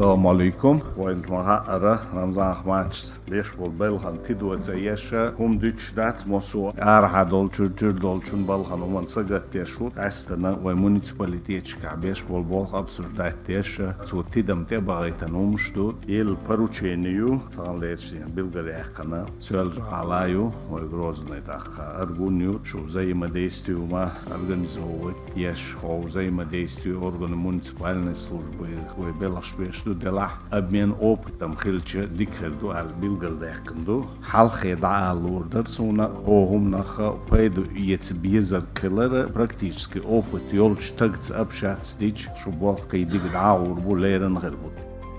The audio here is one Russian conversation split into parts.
السلام عليكم وانت محقرة رمضان خماتش ليش بالبلغن تدو زيشة هم ديش دات موسو ارحا دولچو جر دولچون بلغن ومن سقط تيشو عستنا ومونيسيباليتيش كعبيش بالبلغ ابسر دات تيشة سو تدم تبغيتن ومشتو يل پروچينيو فان ليشين بلغري احقنا سوال علايو ويغروزني داخا ارغونيو شو زي ما ديستيو ما организовывать يش هو زي ما ديستيو органы муниципальной службы وبلاش بيشتو دلا обмен опытом خلچه ديكردو على بلغلداكندو حلقه دا لوردر سونا هم نخ пойду يتبيزر كلر практически опыт يولش تغت ابشات ديش شو болка и дигдаур булерен гербу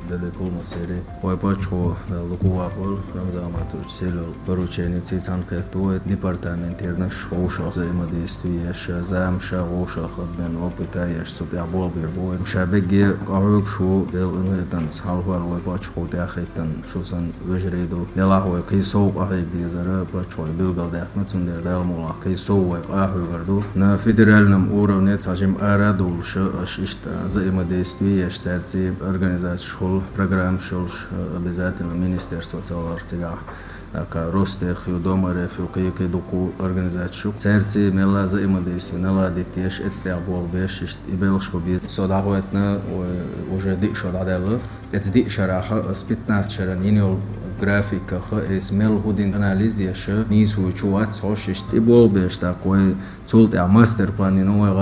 Далеко на серии. Ой, почему луковал, Рамзамату селил поручение цицанкету, департамент наш ошах взаимодействуешь, замша ошах обмен опыта, я что я был бирбой. Шабеги арок шо дел там салвар ой почему дахетан шо сан вежреду. Делахой кисов ахи бизара почему билгалдах нацундер далмула кисов ахи гарду. На федеральном уровне цажим арадул шо ашишта взаимодействуешь сердце организации программ шолш обязательно министерство целого Ростех, Юдомарев, Юкейки, Дуку, организацию. Церци, Мела, взаимодействие, наладитеш, эцтеабол, беш, и белш побед. Содавуетна, уже дикшо дадела. Эцдикшараха, спитначара, нинел, графика, эсмел, худин, анализиша, низу, чуват, сошиш, и бол беш, такой, цулте, а мастер-план, иновой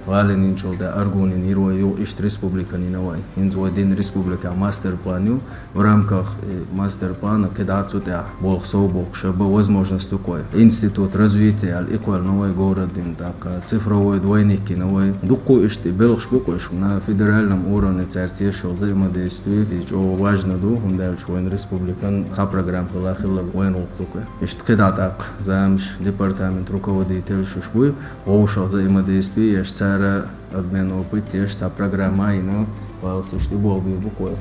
гален, инчулте, аргунин, ируа, ю, ишт республика, иновой. Инзу один республика, мастер-планю, в рамках мастер-плана, когда цуте, Бог собок, чтобы возможность такой. Институт развития, иквал новый город, так, цифровой двойники, новый. Дуку ишти, белых шпукош, на федеральном уровне церти шел взаимодействие, и что важно, он дальше воин республикан, ца программ хилахила воин уктука. Ишт когда так, замш, департамент, руководитель шушбуй, ошел взаимодействие, ишт цара обмен опыт, ишт ца программа, и ну, палцы, что Бог бил буквой.